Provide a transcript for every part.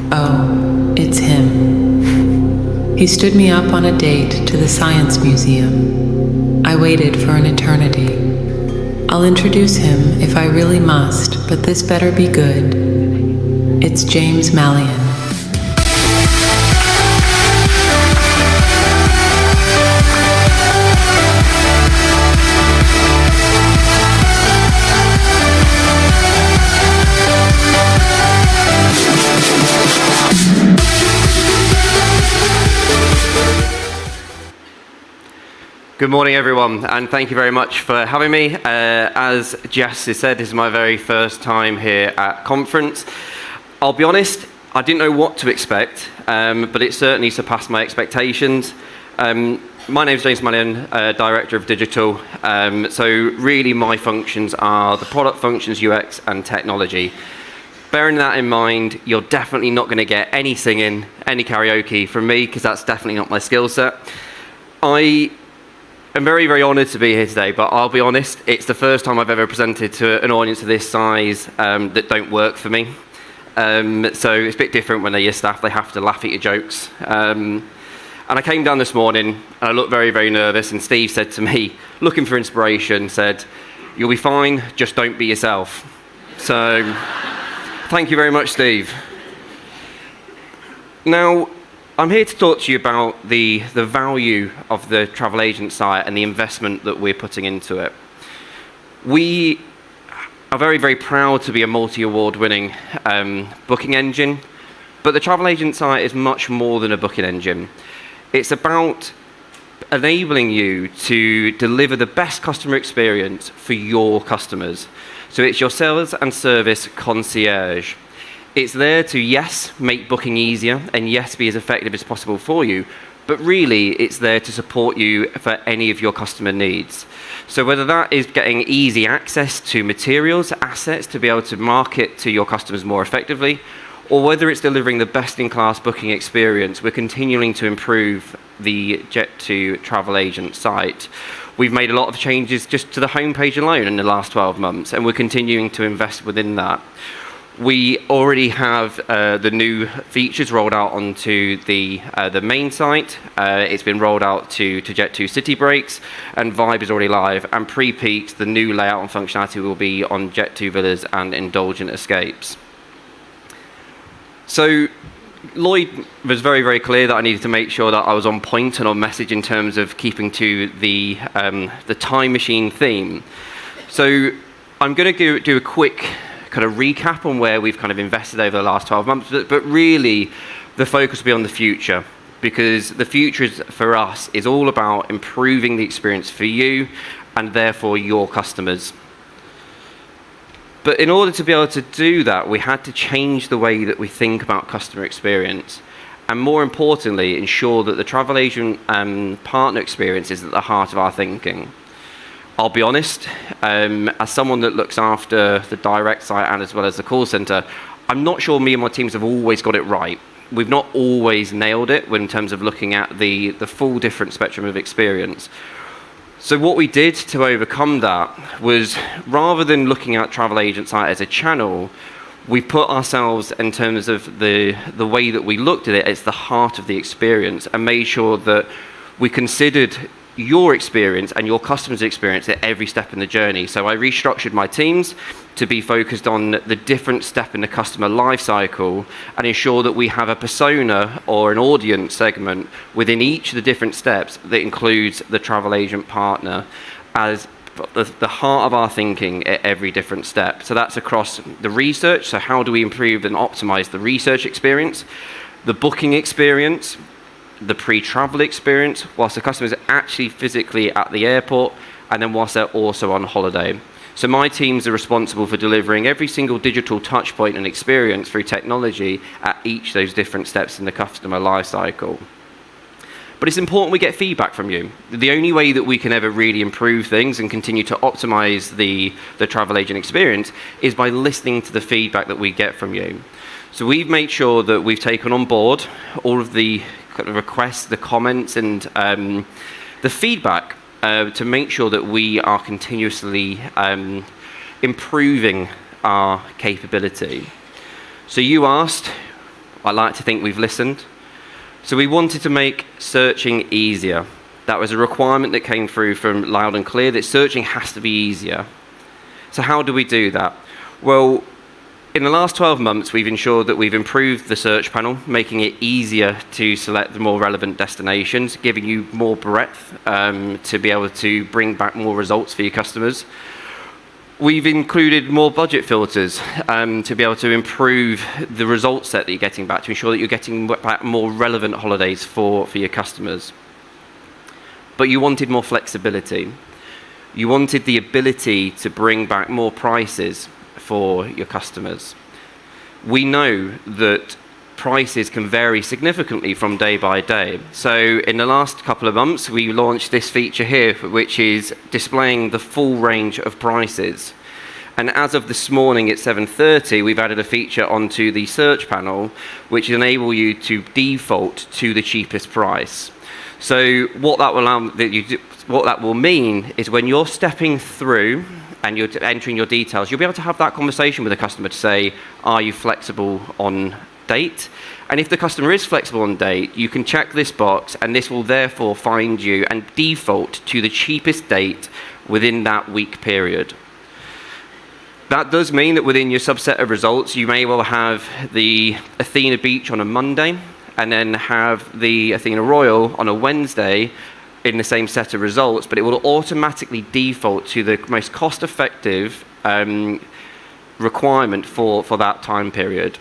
Oh, it's him. He stood me up on a date to the Science Museum. I waited for an eternity. I'll introduce him if I really must, but this better be good. It's James Malyon. Good morning, everyone, and thank you very much for having me. As Jess has said, this is my very first time here at conference. I'll be honest, I didn't know what to expect, but it certainly surpassed my expectations. My name is James Malyon, Director of Digital. So really my functions are the product functions, UX, and technology. Bearing that in mind, you're definitely not going to get any singing, any karaoke from me, because that's definitely not my skill set. I'm very, very honoured to be here today, but I'll be honest, it's the first time I've ever presented to an audience of this size that don't work for me. So it's a bit different when they're your staff, they have to laugh at your jokes. And I came down this morning, and I looked very, very nervous, and Steve said to me, looking for inspiration, said, "You'll be fine, just don't be yourself." So thank you very much, Steve. Now, I'm here to talk to you about the value of the travel agent site and the investment that we're putting into it. We are very, very proud to be a multi-award winning booking engine, but the travel agent site is much more than a booking engine. It's about enabling you to deliver the best customer experience for your customers. So it's your sales and service concierge. It's there to, yes, make booking easier and, yes, be as effective as possible for you, but really it's there to support you for any of your customer needs. So whether that is getting easy access to materials, assets to be able to market to your customers more effectively, or whether it's delivering the best-in-class booking experience, we're continuing to improve the Jet2 travel agent site. We've made a lot of changes just to the homepage alone in the last 12 months, and we're continuing to invest within that. We already have the new features rolled out onto the main site. It's been rolled out to Jet2 City Breaks, and Vibe is already live. And pre-peaked, the new layout and functionality will be on Jet2 Villas and Indulgent Escapes. So Lloyd was very, very clear that I needed to make sure that I was on point and on message in terms of keeping to the time machine theme. So I'm going to do a quick kind of recap on where we've kind of invested over the last 12 months, but really the focus will be on the future, because the future is, for us, is all about improving the experience for you and therefore your customers. But in order to be able to do that, we had to change the way that we think about customer experience, and more importantly, ensure that the travel agent partner experience is at the heart of our thinking. I'll be honest, as someone that looks after the direct site and as well as the call center, I'm not sure me and my teams have always got it right. We've not always nailed it in terms of looking at the full different spectrum of experience. So what we did to overcome that was, rather than looking at travel agent site as a channel, we put ourselves, in terms of the way that we looked at it, as the heart of the experience, and made sure that we considered your experience and your customer's experience at every step in the journey. So I restructured my teams to be focused on the different step in the customer life cycle and ensure that we have a persona or an audience segment within each of the different steps that includes the travel agent partner as the heart of our thinking at every different step. So that's across the research, so how do we improve and optimize the research experience, the booking experience, the pre-travel experience, whilst the customer is actually physically at the airport, and then whilst they're also on holiday. So my teams are responsible for delivering every single digital touch point and experience through technology at each of those different steps in the customer life cycle. But it's important we get feedback from you. The only way that we can ever really improve things and continue to optimize the travel agent experience is by listening to the feedback that we get from you. So we've made sure that we've taken on board all of the requests, the comments, and the feedback to make sure that we are continuously improving our capability. So you asked, I like to think we've listened. So we wanted to make searching easier. That was a requirement that came through from loud and clear, that searching has to be easier. So how do we do that? Well, in the last 12 months, we've ensured that we've improved the search panel, making it easier to select the more relevant destinations, giving you more breadth to be able to bring back more results for your customers. We've included more budget filters to be able to improve the result set that you're getting back, to ensure that you're getting back more relevant holidays for your customers. But you wanted more flexibility. You wanted the ability to bring back more prices for your customers. We know that prices can vary significantly from day by day. So in the last couple of months, we launched this feature here, which is displaying the full range of prices. And as of this morning at 7:30, we've added a feature onto the search panel, which enable you to default to the cheapest price. So what that will mean is when you're stepping through and you're entering your details, you'll be able to have that conversation with the customer to say, are you flexible on date? And if the customer is flexible on date, you can check this box, and this will therefore find you and default to the cheapest date within that week period. That does mean that within your subset of results, you may well have the Athena Beach on a Monday, and then have the Athena Royal on a Wednesday in the same set of results, but it will automatically default to the most cost-effective requirement for that time period.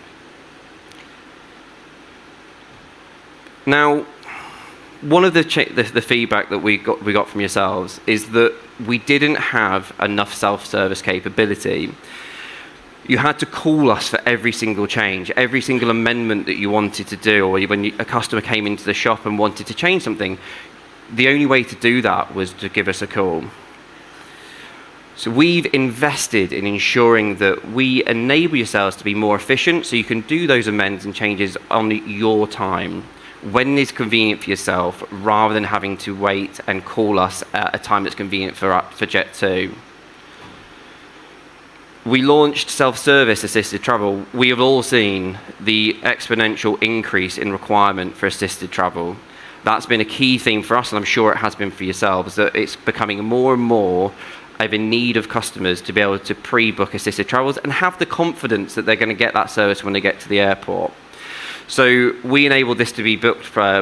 Now, one of the feedback that we got from yourselves is that we didn't have enough self-service capability. You had to call us for every single change, every single amendment that you wanted to do, or when a customer came into the shop and wanted to change something. The only way to do that was to give us a call. So we've invested in ensuring that we enable yourselves to be more efficient, so you can do those amendments and changes on your time, when it's convenient for yourself, rather than having to wait and call us at a time that's convenient for Jet2. We launched self-service assisted travel. We have all seen the exponential increase in requirement for assisted travel. That's been a key theme for us, and I'm sure it has been for yourselves, that it's becoming more and more of a need of customers to be able to pre-book assisted travels and have the confidence that they're going to get that service when they get to the airport. So we enabled this to be booked via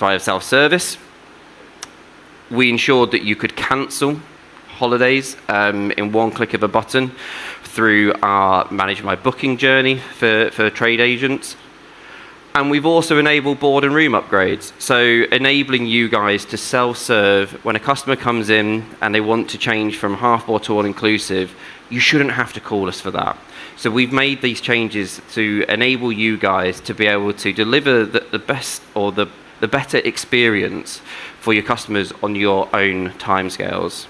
self-service. We ensured that you could cancel holidays in one click of a button through our Manage My Booking journey for trade agents. And we've also enabled board and room upgrades. So enabling you guys to self-serve when a customer comes in and they want to change from half board to all-inclusive, you shouldn't have to call us for that. So we've made these changes to enable you guys to be able to deliver the best or the better experience for your customers on your own timescales.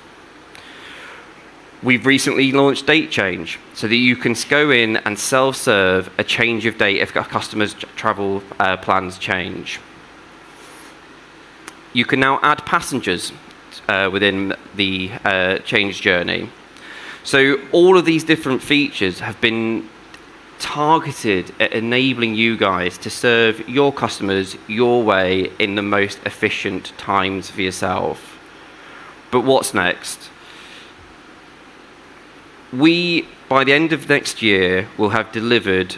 We've recently launched date change, so that you can go in and self-serve a change of date if a customer's travel plans change. You can now add passengers within the change journey. So all of these different features have been targeted at enabling you guys to serve your customers your way in the most efficient times for yourself. But what's next? We, by the end of next year, will have delivered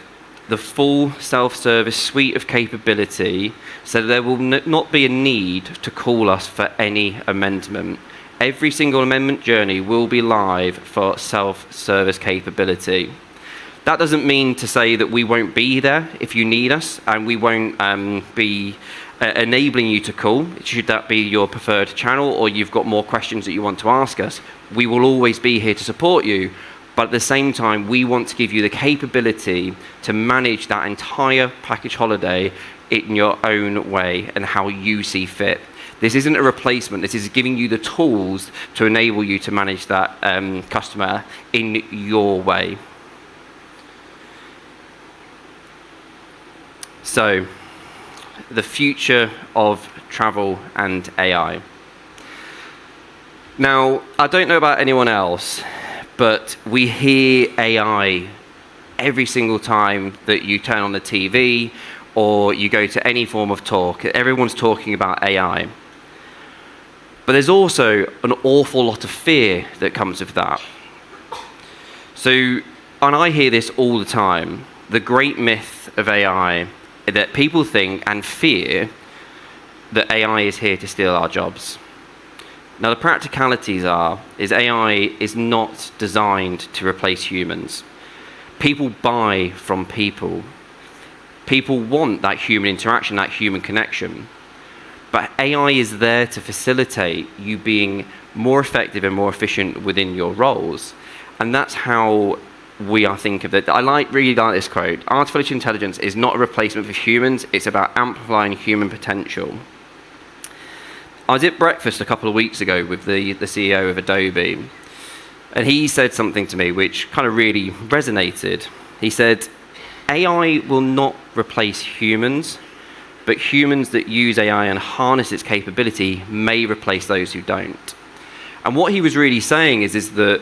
the full self-service suite of capability, so there will not be a need to call us for any amendment. Every single amendment journey will be live for self-service capability. That doesn't mean to say that we won't be there if you need us, and we won't be enabling you to call, should that be your preferred channel, or you've got more questions that you want to ask us. We will always be here to support you, but at the same time, we want to give you the capability to manage that entire package holiday in your own way and how you see fit. This isn't a replacement. This is giving you the tools to enable you to manage that customer in your way. So, the future of travel and AI. Now, I don't know about anyone else, but we hear AI every single time that you turn on the TV or you go to any form of talk. Everyone's talking about AI. But there's also an awful lot of fear that comes with that. So, and I hear this all the time, the great myth of AI, that people think and fear that AI is here to steal our jobs. Now, the practicalities is AI is not designed to replace humans. People buy from people. People want that human interaction, that human connection. But AI is there to facilitate you being more effective and more efficient within your roles. And that's how we are thinking of it. I really like this quote. Artificial intelligence is not a replacement for humans. It's about amplifying human potential. I was at breakfast a couple of weeks ago with the CEO of Adobe. And he said something to me which kind of really resonated. He said, AI will not replace humans, but humans that use AI and harness its capability may replace those who don't. And what he was really saying is that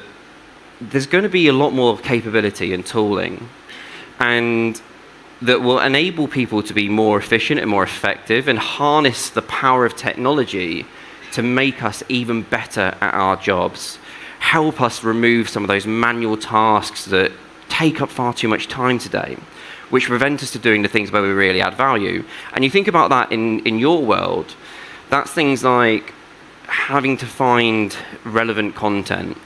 there's going to be a lot more capability and tooling, and that will enable people to be more efficient and more effective and harness the power of technology to make us even better at our jobs, help us remove some of those manual tasks that take up far too much time today, which prevent us to doing the things where we really add value. And you think about that in your world, that's things like having to find relevant content.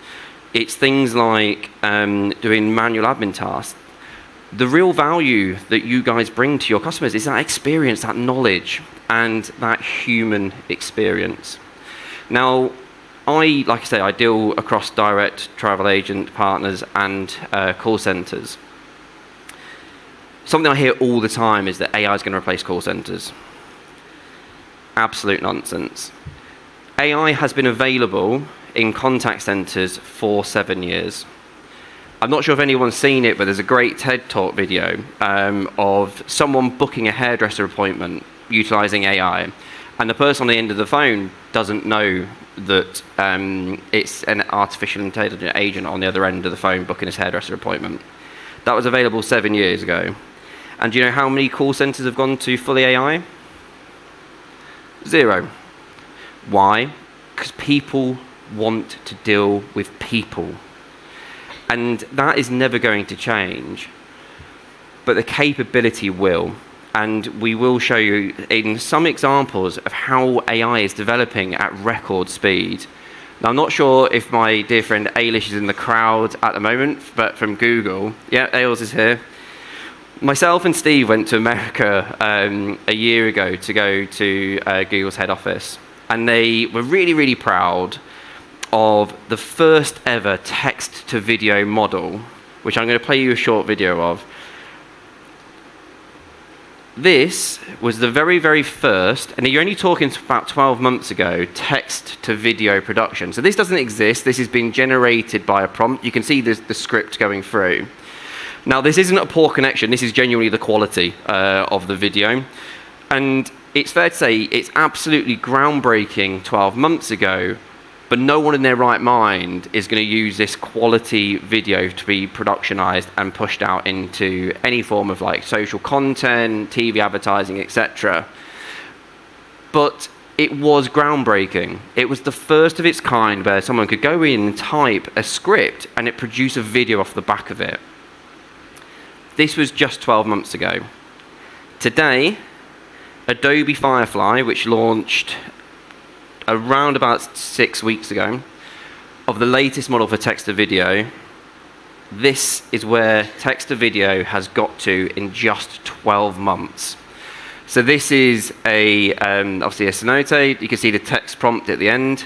It's things like doing manual admin tasks. The real value that you guys bring to your customers is that experience, that knowledge, and that human experience. Now, like I say, I deal across direct travel agent partners and call centers. Something I hear all the time is that AI is going to replace call centers. Absolute nonsense. AI has been available in contact centers for 7 years. I'm not sure if anyone's seen it, but there's a great TED Talk video of someone booking a hairdresser appointment utilizing AI. And the person on the end of the phone doesn't know that it's an artificial intelligence agent on the other end of the phone booking his hairdresser appointment. That was available 7 years ago. And do you know how many call centers have gone to fully AI? 0. Why? Because people want to deal with people. And that is never going to change. But the capability will. And we will show you in some examples of how AI is developing at record speed. Now, I'm not sure if my dear friend Ailish is in the crowd at the moment, but from Google. Yeah, Ailes is here. Myself and Steve went to America a year ago to go to Google's head office. And they were really, really proud of the first ever text-to-video model, which I'm going to play you a short video of. This was the very, very first, and you're only talking about 12 months ago, text-to-video production. So this doesn't exist. This has been generated by a prompt. You can see the script going through. Now, this isn't a poor connection. This is genuinely the quality of the video. And it's fair to say it's absolutely groundbreaking 12 months ago, but no one in their right mind is going to use this quality video to be productionized and pushed out into any form of like social content, TV advertising, etc. But it was groundbreaking. It was the first of its kind where someone could go in and type a script and it produced a video off the back of it. This was just 12 months ago. Today, Adobe Firefly, which launched around about 6 weeks ago, of the latest model for text-to-video, this is where text-to-video has got to in just 12 months. So this is obviously a Cenote. You can see the text prompt at the end.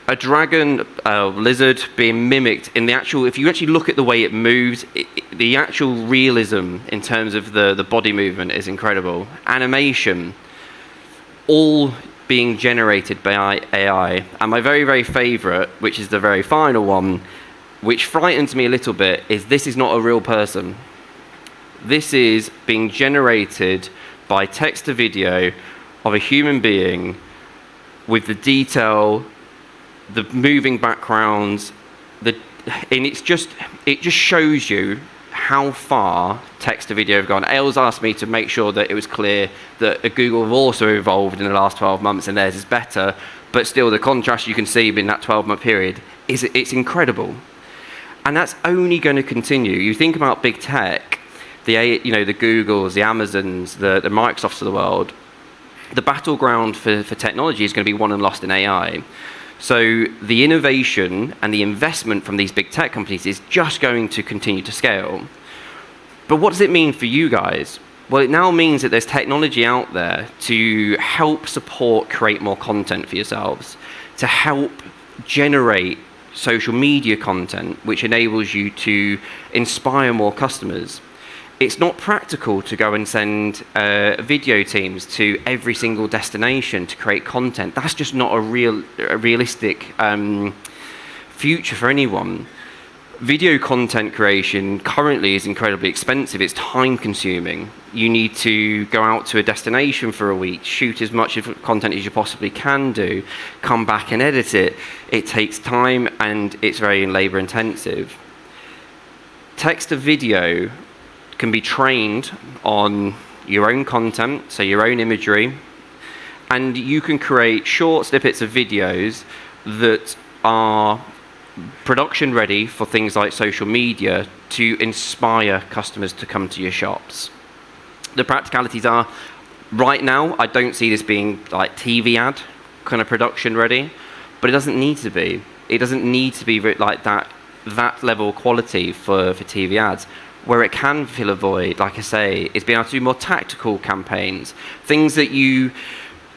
A dragon, a lizard being mimicked in the actual, if you actually look at the way it moves, the actual realism in terms of the body movement is incredible. Animation, all being generated by AI. And my very, very favorite, which is the very final one, which frightens me a little bit, is this is not a real person. This is being generated by text to video of a human being with the detail, the moving backgrounds, and it just shows you how far text to video have gone. Els asked me to make sure that it was clear that Google have also evolved in the last 12 months and theirs is better, but still the contrast you can see in that 12-month period it's incredible. And that's only going to continue. You think about big tech, the Googles, the Amazons, the Microsofts of the world. The battleground for technology is going to be won and lost in AI. So the innovation and the investment from these big tech companies is just going to continue to scale. But what does it mean for you guys? Well, it now means that there's technology out there to help support, create more content for yourselves, to help generate social media content, which enables you to inspire more customers. It's not practical to go and send video teams to every single destination to create content. That's just not a realistic future for anyone. Video content creation currently is incredibly expensive. It's time consuming. You need to go out to a destination for a week, shoot as much of content as you possibly can do, come back and edit it. It takes time and it's very labor intensive. Text to video can be trained on your own content, so your own imagery, and you can create short snippets of videos that are production ready for things like social media to inspire customers to come to your shops. The practicalities are, right now, I don't see this being like TV ad kind of production ready, but it doesn't need to be. It doesn't need to be like that level of quality for TV ads. Where it can fill a void, like I say, is being able to do more tactical campaigns, things that you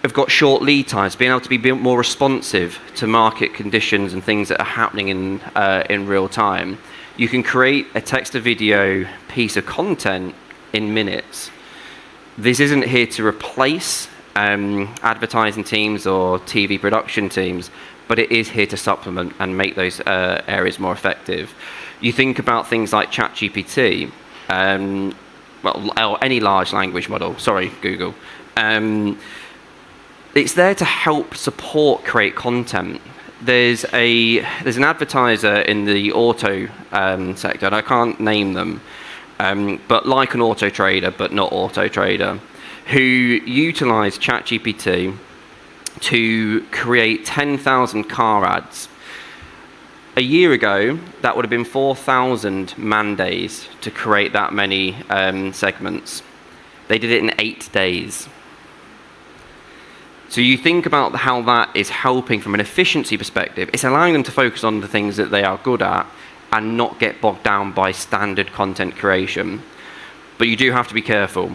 have got short lead times, being able to be more responsive to market conditions and things that are happening in real time. You can create a text-to-video piece of content in minutes. This isn't here to replace advertising teams or TV production teams, but it is here to supplement and make those areas more effective. You think about things like ChatGPT, or any large language model, sorry, Google. It's there to help support create content. There's an advertiser in the auto sector, and I can't name them, but like an auto trader, but not auto trader, who utilized ChatGPT to create 10,000 car ads. A year ago, that would have been 4,000 man days to create that many segments. They did it in 8 days. So you think about how that is helping from an efficiency perspective. It's allowing them to focus on the things that they are good at and not get bogged down by standard content creation. But you do have to be careful.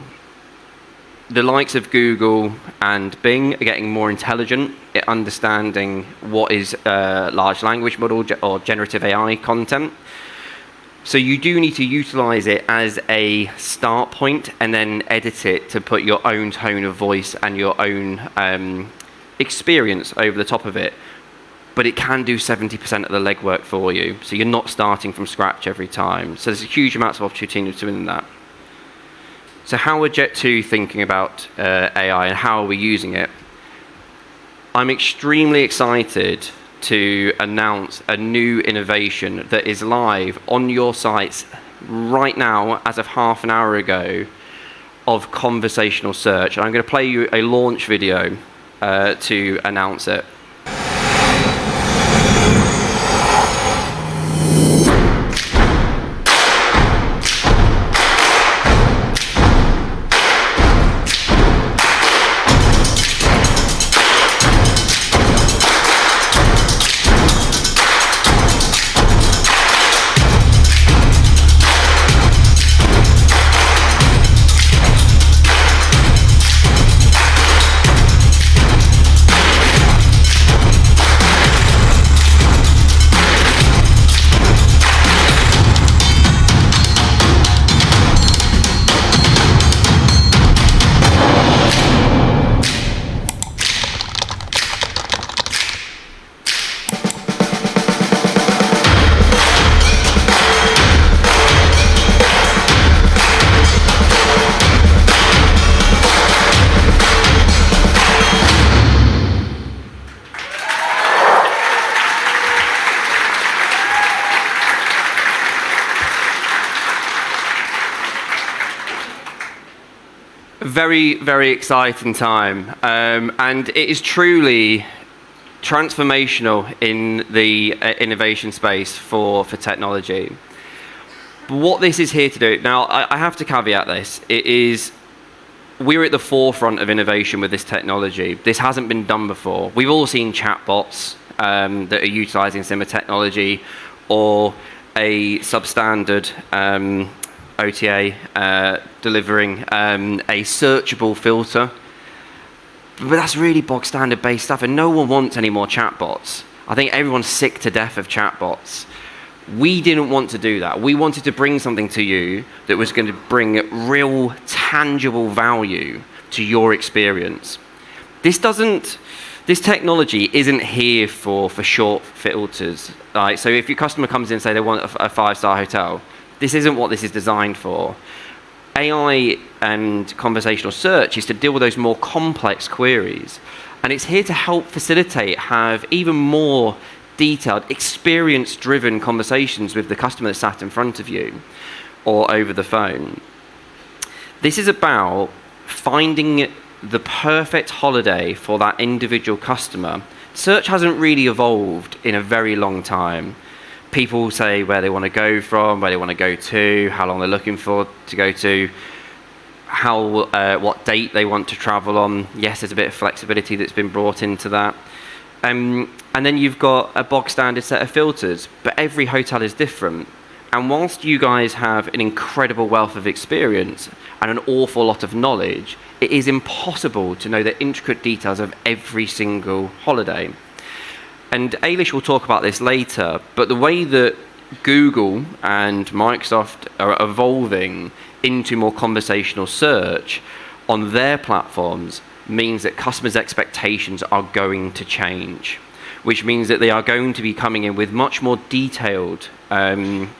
The likes of Google and Bing are getting more intelligent at understanding what is large language model or generative AI content. So you do need to utilize it as a start point and then edit it to put your own tone of voice and your own experience over the top of it. But it can do 70% of the legwork for you. So you're not starting from scratch every time. So there's a huge amount of opportunity in that. So how are Jet2 thinking about AI and how are we using it? I'm extremely excited to announce a new innovation that is live on your sites right now as of half an hour ago of conversational search. I'm going to play you a launch video to announce it. Very, very exciting time. And it is truly transformational in the innovation space for technology. But what this is here to do, now I have to caveat this, we're at the forefront of innovation with this technology. This hasn't been done before. We've all seen chatbots that are utilizing similar technology, or a substandard OTA delivering a searchable filter. But that's really bog standard based stuff, and no one wants any more chatbots. I think everyone's sick to death of chatbots. We didn't want to do that. We wanted to bring something to you that was going to bring real, tangible value to your experience. This technology isn't here for short filters. Right? So if your customer comes in and say they want a 5-star hotel, this isn't what this is designed for. AI and conversational search is to deal with those more complex queries. And it's here to help facilitate, have even more detailed, experience-driven conversations with the customer that sat in front of you or over the phone. This is about finding the perfect holiday for that individual customer. Search hasn't really evolved in a very long time. People say where they want to go from, where they want to go to, how long they're looking for to go to, what date they want to travel on. Yes, there's a bit of flexibility that's been brought into that. And then you've got a bog standard set of filters, but every hotel is different. And whilst you guys have an incredible wealth of experience and an awful lot of knowledge, it is impossible to know the intricate details of every single holiday. And Ailish will talk about this later, but the way that Google and Microsoft are evolving into more conversational search on their platforms means that customers' expectations are going to change, which means that they are going to be coming in with much more detailed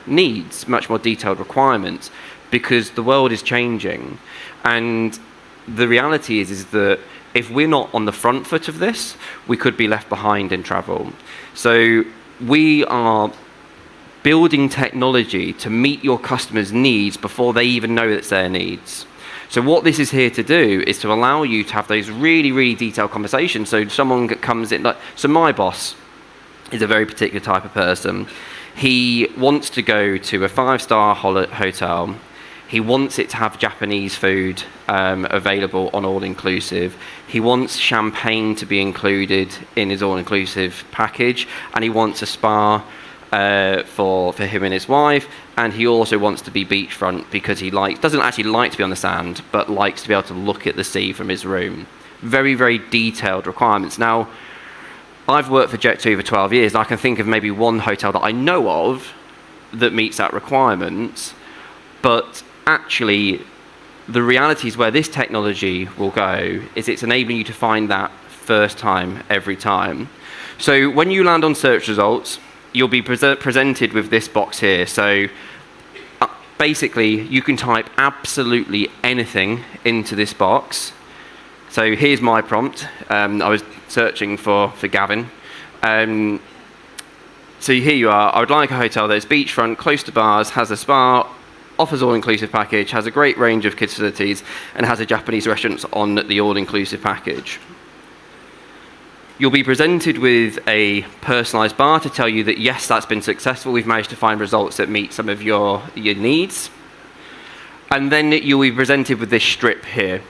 needs, much more detailed requirements, because the world is changing. And the reality is that if we're not on the front foot of this, we could be left behind in travel. So we are building technology to meet your customers' needs before they even know it's their needs. So what this is here to do is to allow you to have those really, really detailed conversations. So someone comes in, so my boss is a very particular type of person. He wants to go to a 5-star hotel. He wants it to have Japanese food available on all-inclusive. He wants champagne to be included in his all-inclusive package, and he wants a spa for him and his wife, and he also wants to be beachfront because he doesn't actually like to be on the sand, but likes to be able to look at the sea from his room. Very, very detailed requirements. Now, I've worked for Jet2 for 12 years, and I can think of maybe one hotel that I know of that meets that requirement, but actually, the reality is where this technology will go is it's enabling you to find that first time, every time. So when you land on search results, you'll be presented with this box here. So basically, you can type absolutely anything into this box. So here's my prompt. I was searching for Gavin. So here you are. I would like a hotel that's beachfront, close to bars, has a spa, offers all-inclusive package, has a great range of kids facilities, and has a Japanese restaurant on the all-inclusive package. You'll be presented with a personalized bar to tell you that, yes, that's been successful. We've managed to find results that meet some of your needs. And then you'll be presented with this strip here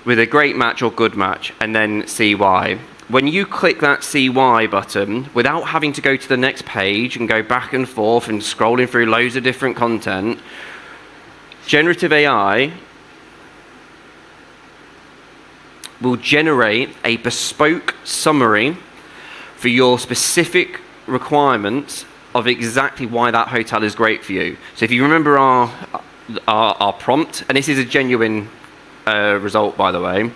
with a great match or good match, and then CY. When you click that CY button, without having to go to the next page and go back and forth and scrolling through loads of different content, generative AI will generate a bespoke summary for your specific requirements of exactly why that hotel is great for you. So if you remember our prompt, and this is a genuine result, by the way,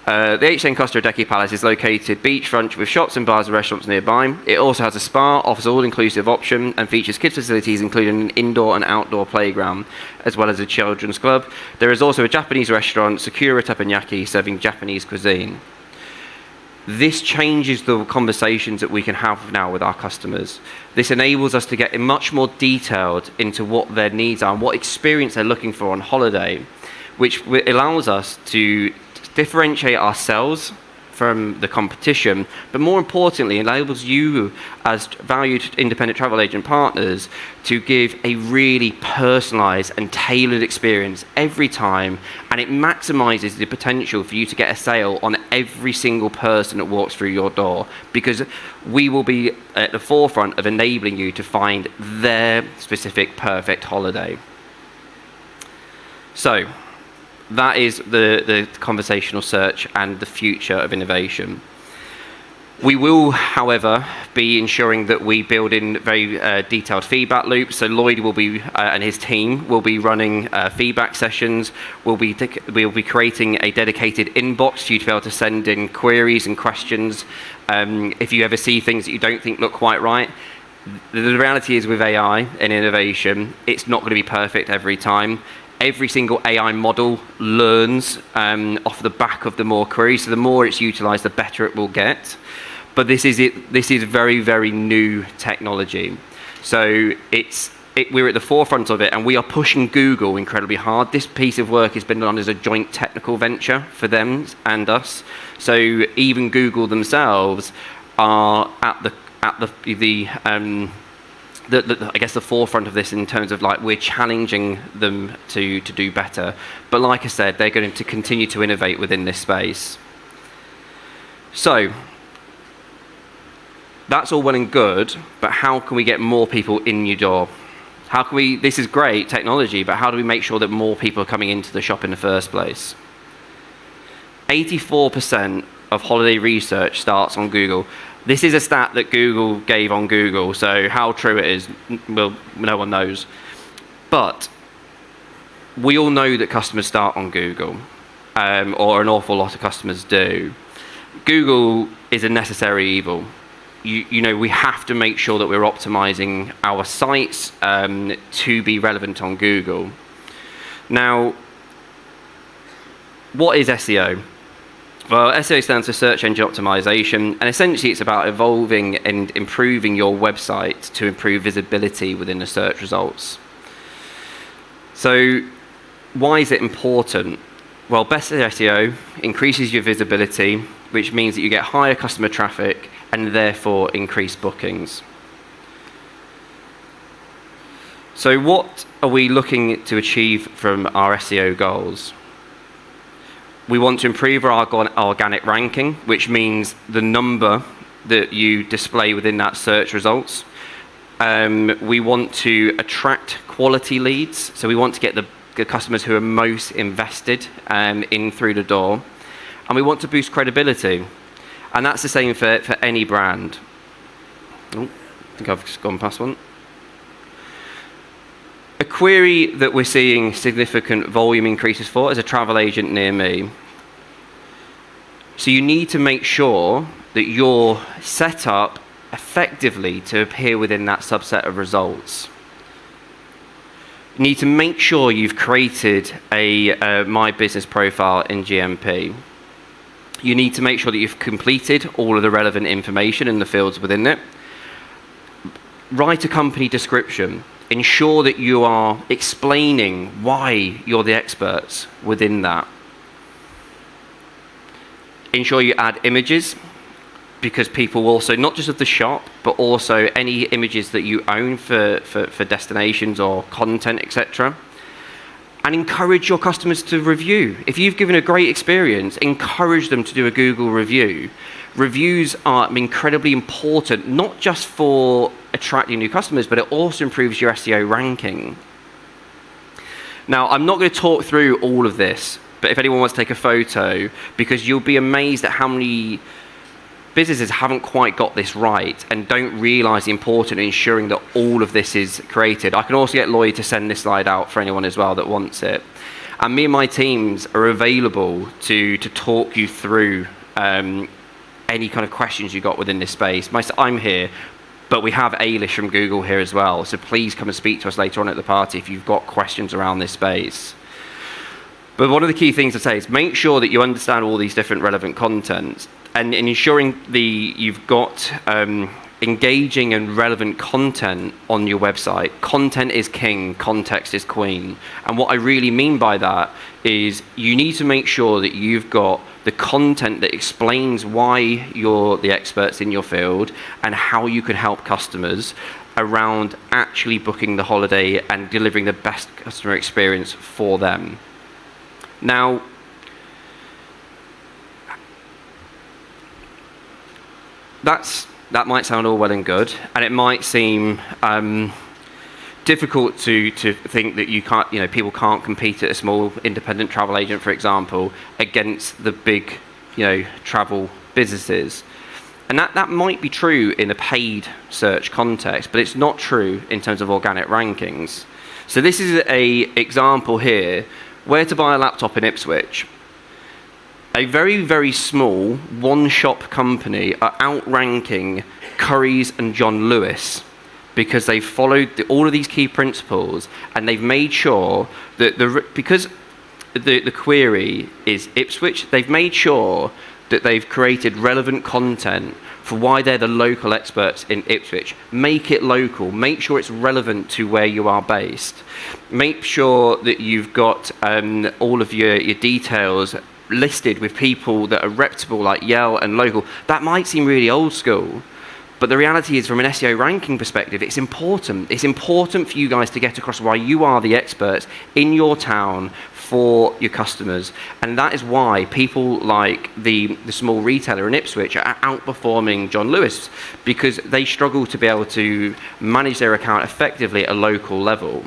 the HN Costa Adeje Palace is located beachfront with shops and bars and restaurants nearby. It also has a spa, offers all-inclusive option, and features kids facilities including an indoor and outdoor playground, as well as a children's club. There is also a Japanese restaurant, Sakura Teppanyaki, serving Japanese cuisine. This changes the conversations that we can have now with our customers. This enables us to get much more detailed into what their needs are and what experience they're looking for on holiday. which allows us to differentiate ourselves from the competition, but more importantly, enables you as valued independent travel agent partners to give a really personalized and tailored experience every time, and it maximizes the potential for you to get a sale on every single person that walks through your door, because we will be at the forefront of enabling you to find their specific perfect holiday. So that is the conversational search and the future of innovation. We will, however, be ensuring that we build in very detailed feedback loops. So Lloyd will be, and his team will be running feedback sessions. We'll be creating a dedicated inbox for you to be able to send in queries and questions. If you ever see things that you don't think look quite right, the reality is with AI and innovation, it's not going to be perfect every time. Every single AI model learns off the back of the more queries, so the more it's utilized, the better it will get. But this is very, very new technology. So we're at the forefront of it, and we are pushing Google incredibly hard. This piece of work has been done as a joint technical venture for them and us. So even Google themselves are at I guess the forefront of this in terms of like we're challenging them to do better. But like I said, they're going to continue to innovate within this space. So that's all well and good, but how can we get more people in your door? How can we, this is great technology, but how do we make sure that more people are coming into the shop in the first place? 84% of holiday research starts on Google. This is a stat that Google gave on Google, so how true it is, well, no one knows. But we all know that customers start on Google, or an awful lot of customers do. Google is a necessary evil. You know, we have to make sure that we're optimizing our sites to be relevant on Google. Now, what is SEO? Well, SEO stands for Search Engine Optimization, and essentially it's about evolving and improving your website to improve visibility within the search results. So why is it important? Well, better SEO increases your visibility, which means that you get higher customer traffic and therefore increased bookings. So what are we looking to achieve from our SEO goals? We want to improve our organic ranking, which means the number that you display within that search results. We want to attract quality leads, so we want to get the customers who are most invested in through the door. And we want to boost credibility. And that's the same for any brand. Oh, I think I've gone past one. A query that we're seeing significant volume increases for is a travel agent near me. So you need to make sure that you're set up effectively to appear within that subset of results. You need to make sure you've created a My Business profile in GMP. You need to make sure that you've completed all of the relevant information in the fields within it. Write a company description. Ensure that you are explaining why you're the experts within that. Ensure you add images, because people also, not just of the shop, but also any images that you own for destinations or content, etc. And encourage your customers to review. If you've given a great experience, encourage them to do a Google review. Reviews are incredibly important, not just for attracting new customers, but it also improves your SEO ranking. Now, I'm not going to talk through all of this, but if anyone wants to take a photo, because you'll be amazed at how many businesses haven't quite got this right and don't realize the importance of ensuring that all of this is created. I can also get Lloyd to send this slide out for anyone as well that wants it. And me and my teams are available to talk you through any kind of questions you got within this space. I'm here, but we have Ailish from Google here as well, so please come and speak to us later on at the party if you've got questions around this space. But one of the key things to say is make sure that you understand all these different relevant contents, and in ensuring you've got engaging and relevant content on your website. Content is king, context is queen. And what I really mean by that is you need to make sure that you've got the content that explains why you're the experts in your field and how you can help customers around actually booking the holiday and delivering the best customer experience for them. Now, that might sound all well and good, and it might seem difficult to think that you can't, people can't compete at a small independent travel agent, for example, against the big, travel businesses. And that might be true in a paid search context, but it's not true in terms of organic rankings. So this is an example here, where to buy a laptop in Ipswich. A very, very small one-shop company are outranking Currys and John Lewis because they've followed all of these key principles, and they've made sure that because the query is Ipswich, they've made sure that they've created relevant content for why they're the local experts in Ipswich. Make it local. Make sure it's relevant to where you are based. Make sure that you've got all of your details listed with people that are reputable, like Yale and local. That might seem really old school, but the reality is, from an SEO ranking perspective, it's important. It's important for you guys to get across why you are the experts in your town for your customers. And that is why people like the small retailer in Ipswich are outperforming John Lewis, because they struggle to be able to manage their account effectively at a local level.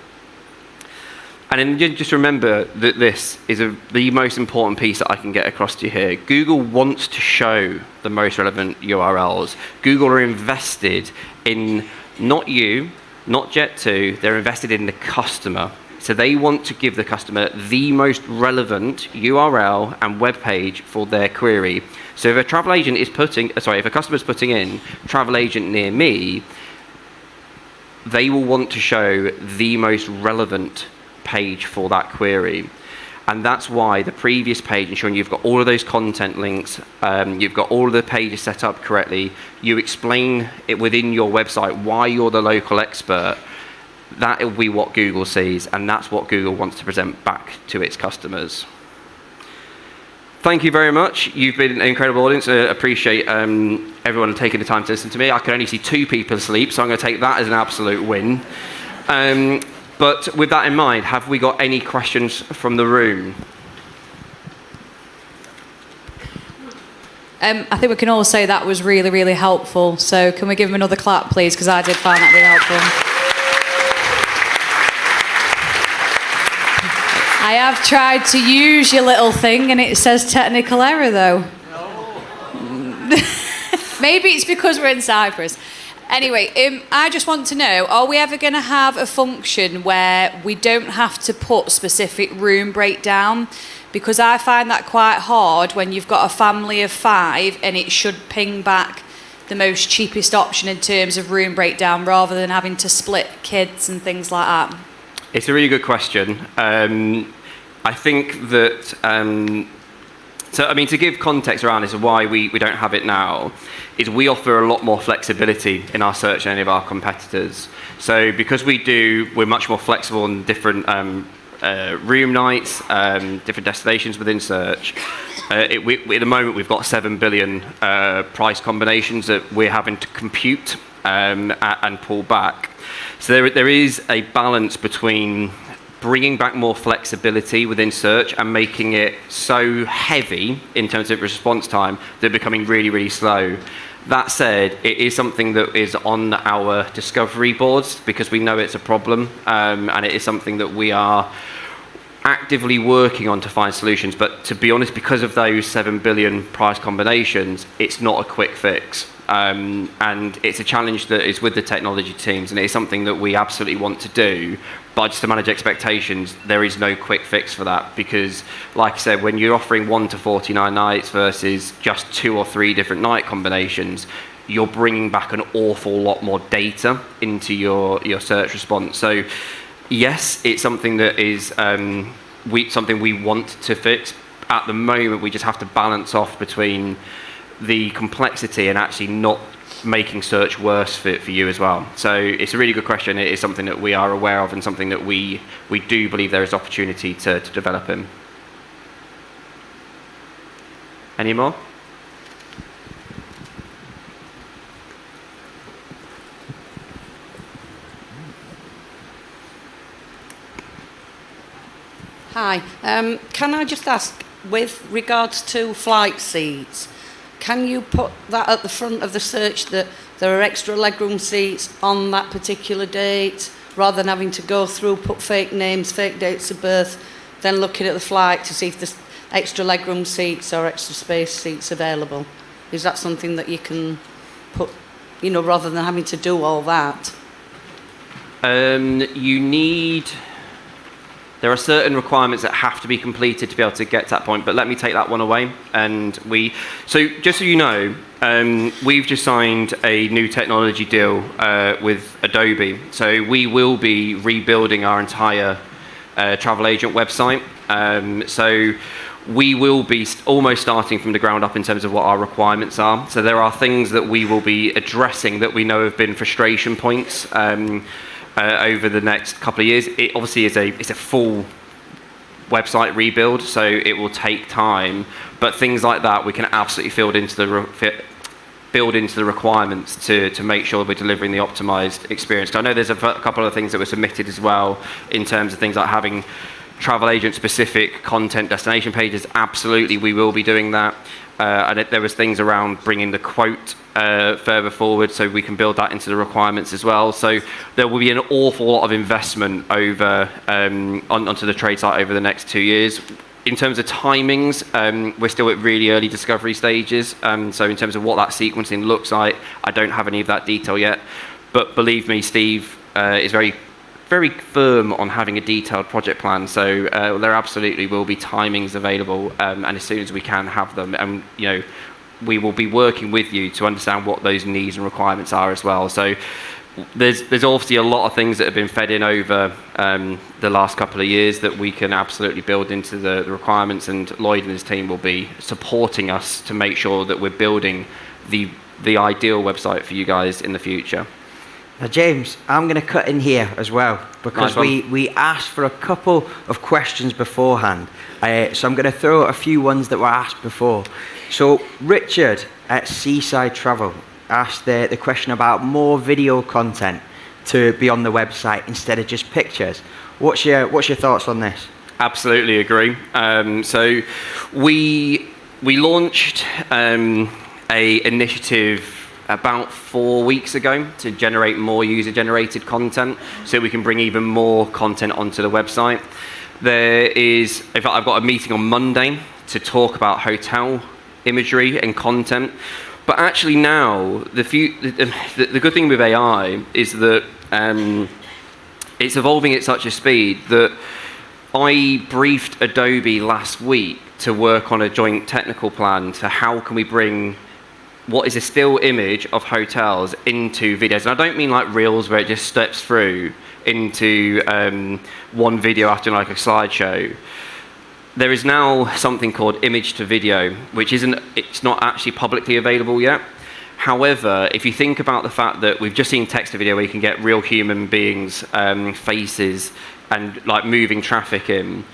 And then just remember that this is the most important piece that I can get across to you here. Google wants to show the most relevant URLs. Google are invested in not you, not Jet2, they're invested in the customer. So they want to give the customer the most relevant URL and web page for their query. So if a travel agent is if a customer's putting in travel agent near me, they will want to show the most relevant page for that query. And that's why the previous page, ensuring you've got all of those content links, you've got all of the pages set up correctly, you explain it within your website why you're the local expert, that will be what Google sees, and that's what Google wants to present back to its customers. Thank you very much. You've been an incredible audience. I appreciate everyone taking the time to listen to me. I can only see 2 people asleep, so I'm going to take that as an absolute win. But with that in mind, have we got any questions from the room? I think we can all say that was really, really helpful. So can we give him another clap, please? Because I did find that really helpful. I have tried to use your little thing, and it says technical error, though. No. Maybe it's because we're in Cyprus. Anyway, I just want to know, are we ever going to have a function where we don't have to put specific room breakdown? Because I find that quite hard when you've got a family of 5 and it should ping back the most cheapest option in terms of room breakdown rather than having to split kids and things like that. It's a really good question. I think that, to give context around this of why we don't have it now, is we offer a lot more flexibility in our search than any of our competitors. So because we're much more flexible in different room nights, different destinations within search. At the moment, we've got 7 billion price combinations that we're having to compute and pull back. So there is a balance between bringing back more flexibility within search and making it so heavy in terms of response time that they're becoming really, really slow. That said, it is something that is on our discovery boards because we know it's a problem, and it is something that we are actively working on to find solutions. But to be honest, because of those 7 billion price combinations, it's not a quick fix. And it's a challenge that is with the technology teams, and it is something that we absolutely want to do. But just to manage expectations, there is no quick fix for that because, like I said, when you're offering 1 to 49 nights versus just 2 or 3 different night combinations, you're bringing back an awful lot more data into your search response. So, yes, it's something that is something we want to fix. At the moment, we just have to balance off between the complexity and actually not making search worse for you as well. So it's a really good question. It is something that we are aware of and something that we do believe there is opportunity to develop in. Any more? Hi. Can I just ask, with regards to flight seats, can you put that at the front of the search that there are extra legroom seats on that particular date, rather than having to go through, put fake names, fake dates of birth, then looking at the flight to see if there's extra legroom seats or extra space seats available? Is that something that you can put, rather than having to do all that? There are certain requirements that have to be completed to be able to get to that point, but let me take that one away. So just so you know, we've just signed a new technology deal with Adobe. So we will be rebuilding our entire travel agent website. So we will be almost starting from the ground up in terms of what our requirements are. So there are things that we will be addressing that we know have been frustration points over the next couple of years. It obviously it's a full website rebuild, so it will take time. But things like that we can absolutely build into the requirements to make sure we're delivering the optimized experience. 'Cause I know there's a couple of things that were submitted as well in terms of things like having travel agent specific content destination pages. Absolutely, we will be doing that. And there was things around bringing the quote further forward, so we can build that into the requirements as well. So there will be an awful lot of investment over onto the trade site over the next 2 years. In terms of timings, we're still at really early discovery stages. So in terms of what that sequencing looks like, I don't have any of that detail yet. But believe me, Steve is very firm on having a detailed project plan. So there absolutely will be timings available, and as soon as we can have them, and we will be working with you to understand what those needs and requirements are as well. So there's obviously a lot of things that have been fed in over the last couple of years that we can absolutely build into the requirements, and Lloyd and his team will be supporting us to make sure that we're building the ideal website for you guys in the future. Now, James, I'm going to cut in here as well, because Nice we asked for a couple of questions beforehand. So I'm going to throw a few ones that were asked before. So Richard at Seaside Travel asked the question about more video content to be on the website instead of just pictures. What's your thoughts on this? Absolutely agree. So we launched a initiative about 4 weeks ago to generate more user-generated content, so we can bring even more content onto the website. In fact, I've got a meeting on Monday to talk about hotel imagery and content. But actually now, the good thing with AI is that it's evolving at such a speed that I briefed Adobe last week to work on a joint technical plan to how can we bring what is a still image of hotels into videos. And I don't mean like reels where it just steps through into one video after like a slideshow. There is now something called image to video, which it's not actually publicly available yet. However, if you think about the fact that we've just seen text to video where you can get real human beings, faces, and like moving traffic in,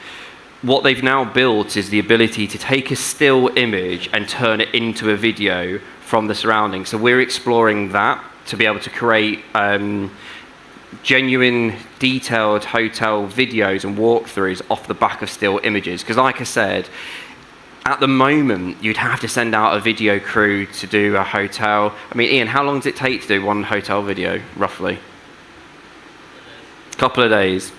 what they've now built is the ability to take a still image and turn it into a video from the surroundings. So we're exploring that to be able to create genuine, detailed hotel videos and walkthroughs off the back of still images. Because like I said, at the moment, you'd have to send out a video crew to do a hotel. I mean, Ian, how long does it take to do one hotel video, roughly? A couple of days.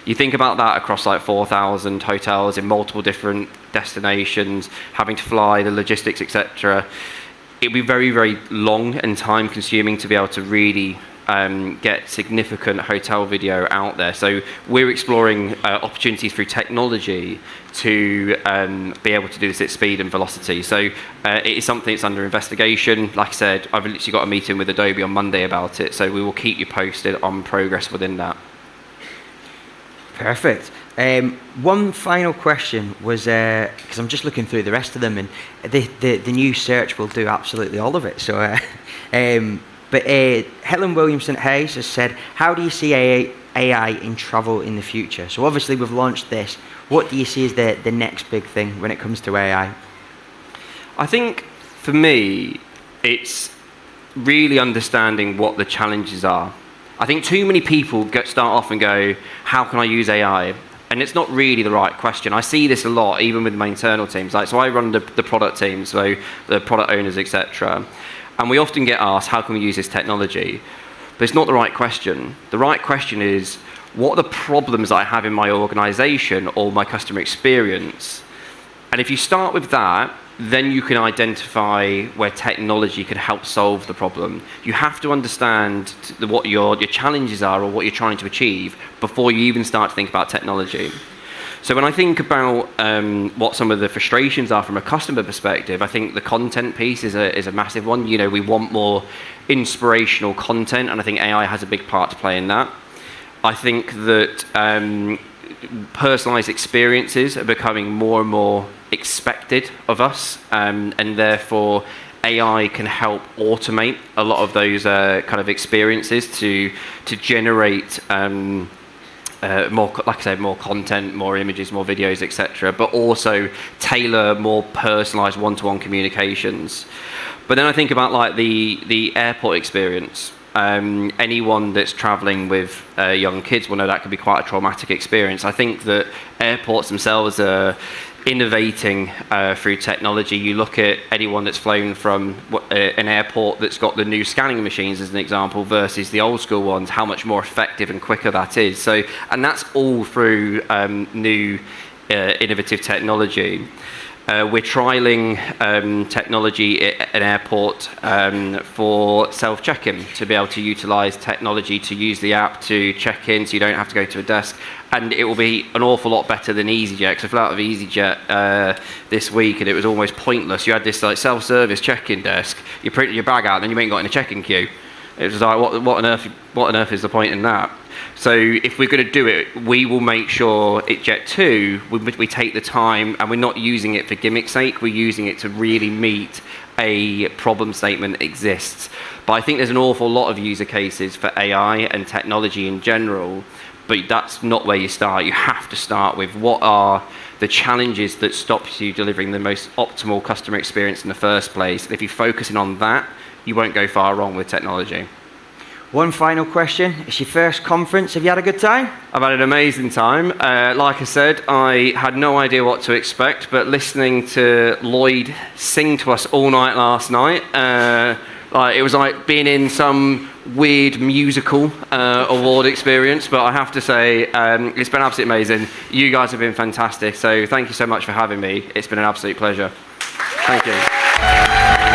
You think about that across like 4,000 hotels in multiple different destinations, having to fly, the logistics, etc. It'd be very, very long and time consuming to be able to really get significant hotel video out there. So we're exploring opportunities through technology to be able to do this at speed and velocity. So it is something that's under investigation. Like I said, I've literally got a meeting with Adobe on Monday about it, so we will keep you posted on progress within that. Perfect. One final question was, because I'm just looking through the rest of them, and the new search will do absolutely all of it. So, but Helen Williamson-Hayes has said, how do you see AI in travel in the future? So obviously we've launched this. What do you see as the next big thing when it comes to AI? I think for me, it's really understanding what the challenges are. I think too many people start off and go, how can I use AI? And it's not really the right question. I see this a lot, even with my internal teams. So I run the product team, so the product owners, etc. And we often get asked, how can we use this technology? But it's not the right question. The right question is, what are the problems I have in my organization or my customer experience? And if you start with that, then you can identify where technology can help solve the problem. You have to understand what your challenges are or what you're trying to achieve before you even start to think about technology. So when I think about what some of the frustrations are from a customer perspective, I think the content piece is a massive one. You know, we want more inspirational content, and I think AI has a big part to play in that. I think that personalized experiences are becoming more and more expected of us, and therefore AI can help automate a lot of those kind of experiences to generate more, like I said, more content, more images, more videos, etc. But also tailor more personalized one-to-one communications. But then I think about like the airport experience. Anyone that's traveling with young kids will know that can be quite a traumatic experience. I think that airports themselves are innovating through technology. You look at anyone that's flown from an airport that's got the new scanning machines as an example versus the old school ones, how much more effective and quicker that is. So, and that's all through new innovative technology. We're trialing technology at an airport for self-check-in, to be able to utilize technology to use the app to check in so you don't have to go to a desk. And it will be an awful lot better than EasyJet, because I flew out of EasyJet this week and it was almost pointless. You had this like self-service check-in desk, you printed your bag out and then you ain't got in a check-in queue. It was like, what on earth is the point in that? So if we're going to do it, we will make sure at Jet2 we take the time, and we're not using it for gimmick's sake. We're using it to really meet a problem statement that exists. But I think there's an awful lot of user cases for AI and technology in general, but that's not where you start. You have to start with what are the challenges that stop you delivering the most optimal customer experience in the first place. And if you're focusing on that, you won't go far wrong with technology. One final question. It's your first conference. Have you had a good time? I've had an amazing time. Like I said, I had no idea what to expect, but listening to Lloyd sing to us all night last night, it was like being in some weird musical award experience. But I have to say, it's been absolutely amazing. You guys have been fantastic. So thank you so much for having me. It's been an absolute pleasure. Thank you.